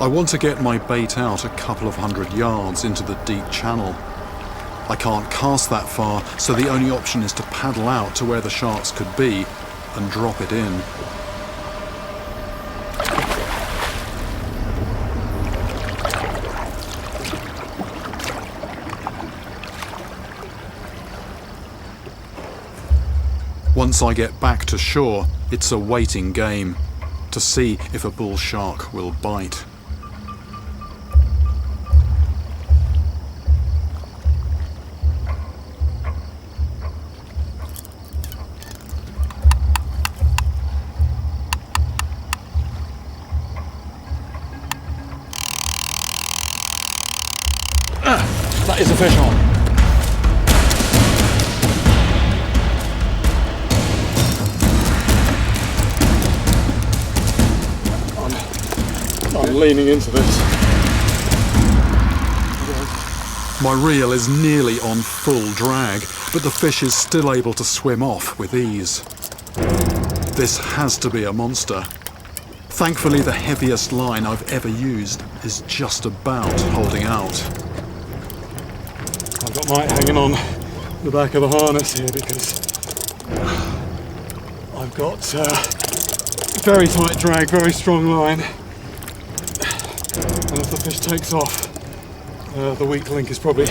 I want to get my bait out a couple of 100 yards into the deep channel. I can't cast that far, so the only option is to paddle out to where the sharks could be and drop it in. Once I get back to shore, it's a waiting game to see if a bull shark will bite. That is a fish on. I'm leaning into this. My reel is nearly on full drag, but the fish is still able to swim off with ease. This has to be a monster. Thankfully, the heaviest line I've ever used is just about holding out. I've got mine hanging on the back of the harness here because I've got very tight drag, very strong line. And if the fish takes off, the weak link is probably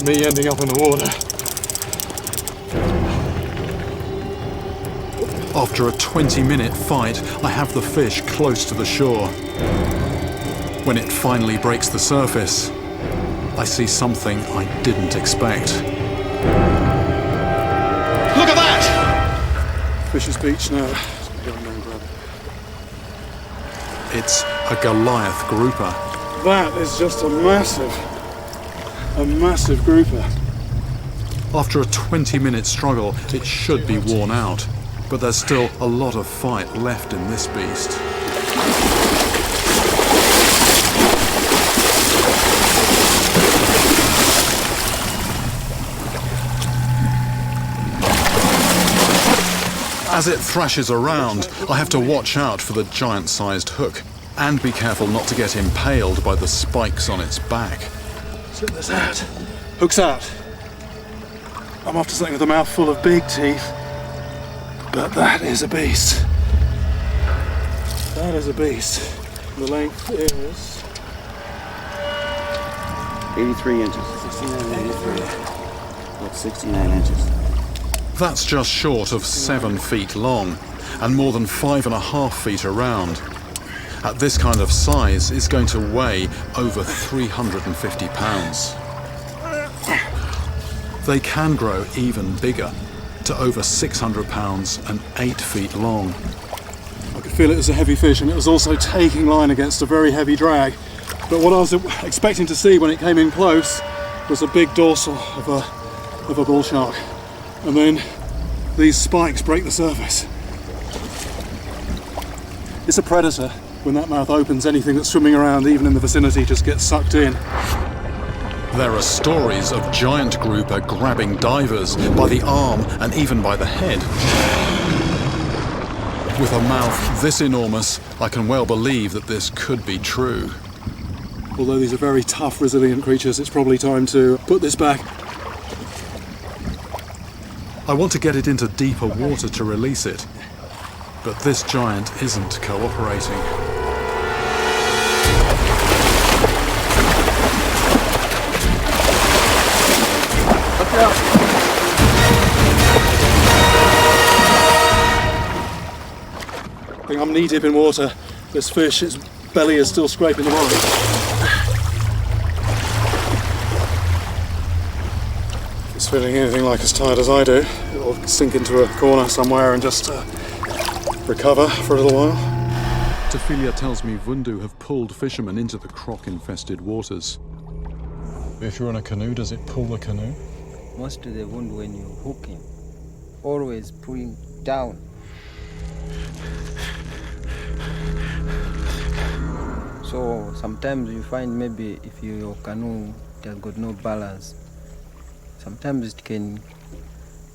me ending up in the water. After a 20-minute fight, I have the fish close to the shore. When it finally breaks the surface, I see something I didn't expect. Look at that! Fish's beach now. It's a goliath grouper. That is just a massive grouper. After a 20-minute struggle, it should be worn out, but there's still a lot of fight left in this beast. As it thrashes around, I have to watch out for the giant-sized hook and be careful not to get impaled by the spikes on its back. Slip this out. Hook's out. I'm after something with a mouth full of big teeth, but that is a beast. That is a beast. The length is 83 inches. 69 About 69 inches. That's just short of 7 feet long and more than 5.5 feet around. At this kind of size, it's going to weigh over 350 pounds. They can grow even bigger, to over 600 pounds and 8 feet long. I could feel it as a heavy fish, and it was also taking line against a very heavy drag. But what I was expecting to see when it came in close was a big dorsal of a bull shark. And then these spikes break the surface. It's a predator. When that mouth opens, anything that's swimming around, even in the vicinity, just gets sucked in. There are stories of giant grouper grabbing divers by the arm and even by the head. With a mouth this enormous, I can well believe that this could be true. Although these are very tough, resilient creatures, it's probably time to put this back. I want to get it into deeper water to release it, but this giant isn't cooperating. I think I'm knee deep in water. This fish, its belly is still scraping the bottom. If it's feeling anything like as tired as I do, it'll sink into a corner somewhere and just recover for a little while. Tafilia tells me Vundu have pulled fishermen into the croc-infested waters. If you're in a canoe, does it pull the canoe? Most of the wound when you hook him, always pull him down. So sometimes you find maybe if your canoe has got no balance, sometimes it can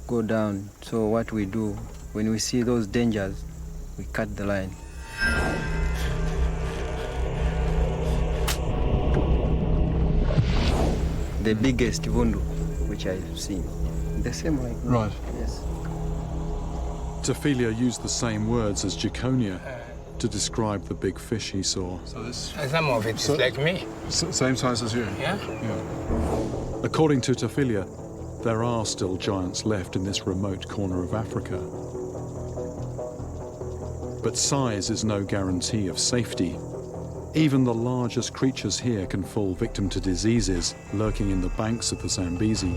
go down. So what we do, when we see those dangers, we cut the line. the biggest vundu which I've seen. The same like me. Right. Yes. Tophelia used the same words as Jaconia to describe the big fish he saw. So this Some of it is like me. same size as you. Yeah. Yeah. According to Tophelia, there are still giants left in this remote corner of Africa. But size is no guarantee of safety. Even the largest creatures here can fall victim to diseases lurking in the banks of the Zambezi.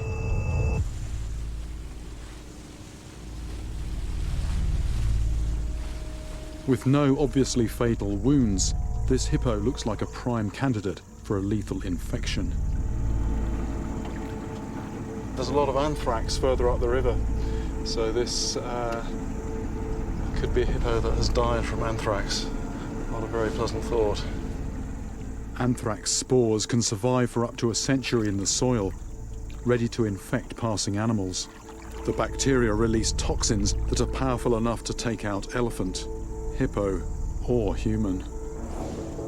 With no obviously fatal wounds, this hippo looks like a prime candidate for a lethal infection. There's a lot of anthrax further up the river, so this could be a hippo that has died from anthrax. Not a very pleasant thought. Anthrax spores can survive for up to a century in the soil, ready to infect passing animals. The bacteria release toxins that are powerful enough to take out elephant, hippo, or human.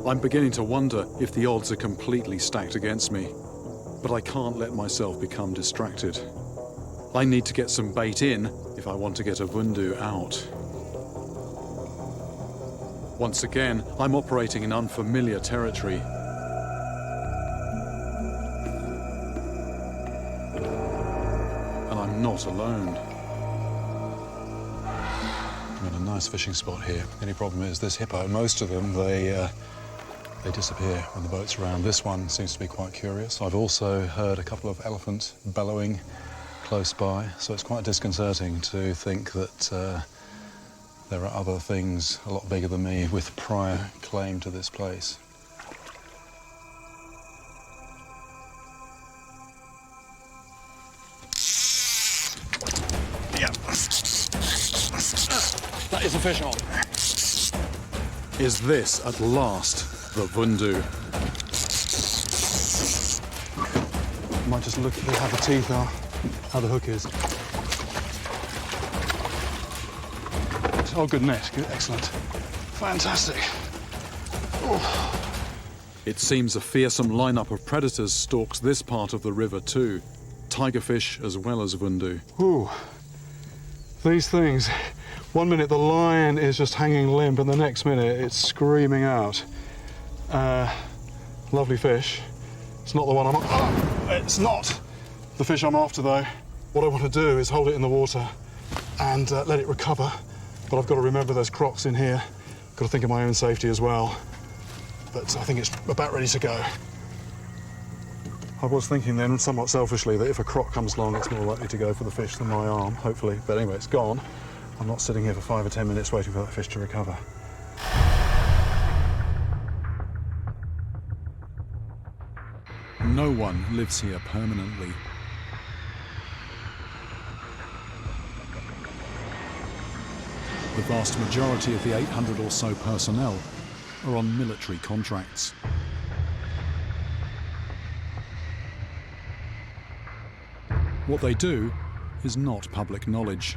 I'm beginning to wonder if the odds are completely stacked against me, but I can't let myself become distracted. I need to get some bait in if I want to get a vundu out. Once again, I'm operating in unfamiliar territory. And I'm not alone. I'm in a nice fishing spot here. The only problem is this hippo, most of them, they disappear when the boat's around. This one seems to be quite curious. I've also heard a couple of elephant bellowing close by, so it's quite disconcerting to think that there are other things a lot bigger than me with prior claim to this place. Yeah. That is a fish on. Is this, at last, the vundu? Might just look at how the teeth are, how the hook is. Oh, good net, good, excellent. Fantastic. Oh. It seems a fearsome lineup of predators stalks this part of the river too. Tigerfish as well as vundu. Ooh. These things, one minute the lion is just hanging limp and the next minute it's screaming out. Lovely fish. It's not the one it's not the fish I'm after though. What I want to do is hold it in the water and let it recover. But I've got to remember there's crocs in here. I've got to think of my own safety as well. But I think it's about ready to go. I was thinking then, somewhat selfishly, that if a croc comes along, it's more likely to go for the fish than my arm, hopefully. But anyway, it's gone. I'm not sitting here for 5 or 10 minutes waiting for that fish to recover. No one lives here permanently. The vast majority of the 800 or so personnel are on military contracts. What they do is not public knowledge.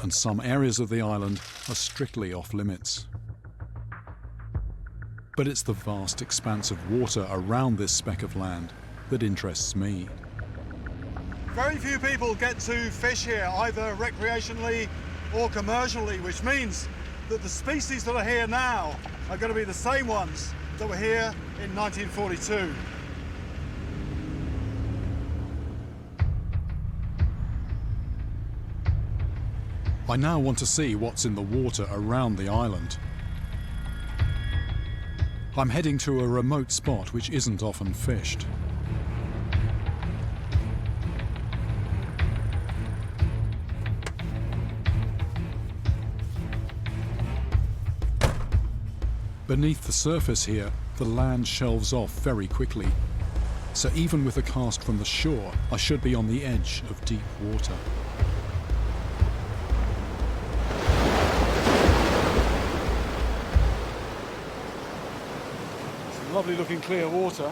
And some areas of the island are strictly off limits. But it's the vast expanse of water around this speck of land that interests me. Very few people get to fish here, either recreationally or commercially, which means that the species that are here now are going to be the same ones that were here in 1942. I now want to see what's in the water around the island. I'm heading to a remote spot which isn't often fished. Beneath the surface here, the land shelves off very quickly. So even with a cast from the shore, I should be on the edge of deep water. Lovely looking clear water.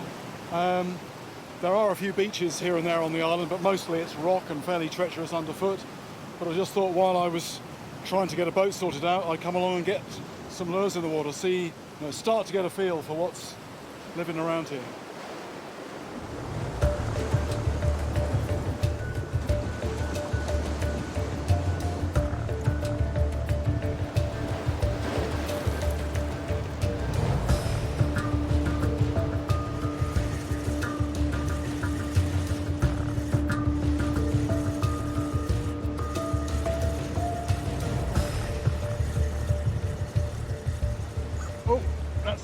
There are a few beaches here and there on the island, but mostly it's rock and fairly treacherous underfoot. But I just thought while I was trying to get a boat sorted out, I'd come along and get some lures in the water, start to get a feel for what's living around here.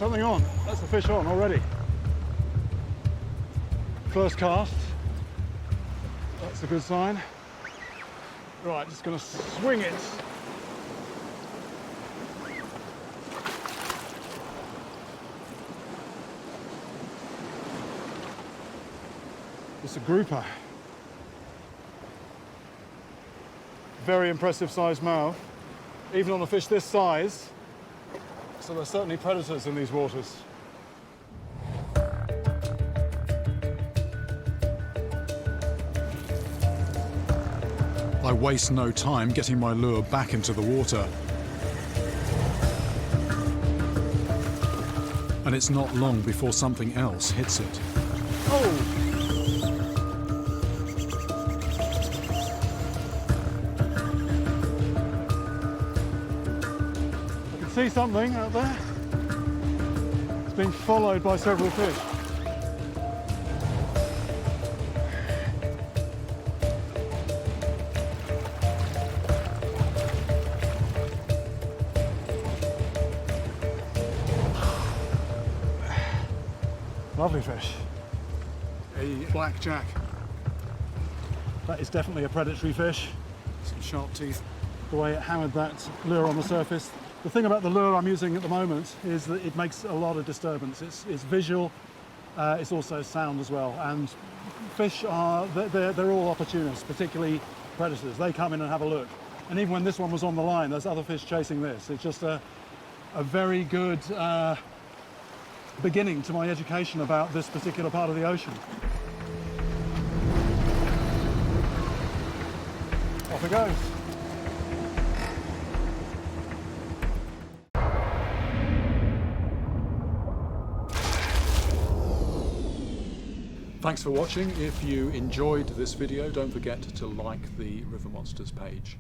something on. That's the fish on already. First cast. That's a good sign. Right, just going to swing it. It's a grouper. Very impressive sized mouth, even on a fish this size. So there's certainly predators in these waters. I waste no time getting my lure back into the water. And it's not long before something else hits it. Oh! See something out there? It's being followed by several fish. Lovely fish. A blackjack. That is definitely a predatory fish. Some sharp teeth. The way it hammered that lure on the surface. The thing about the lure I'm using at the moment is that it makes a lot of disturbance. It's visual, it's also sound as well. And fish are, they're all opportunists, particularly predators. They come in and have a look. And even when this one was on the line, there's other fish chasing this. It's just a very good beginning to my education about this particular part of the ocean. Off it goes. Thanks for watching. If you enjoyed this video, don't forget to like the River Monsters page.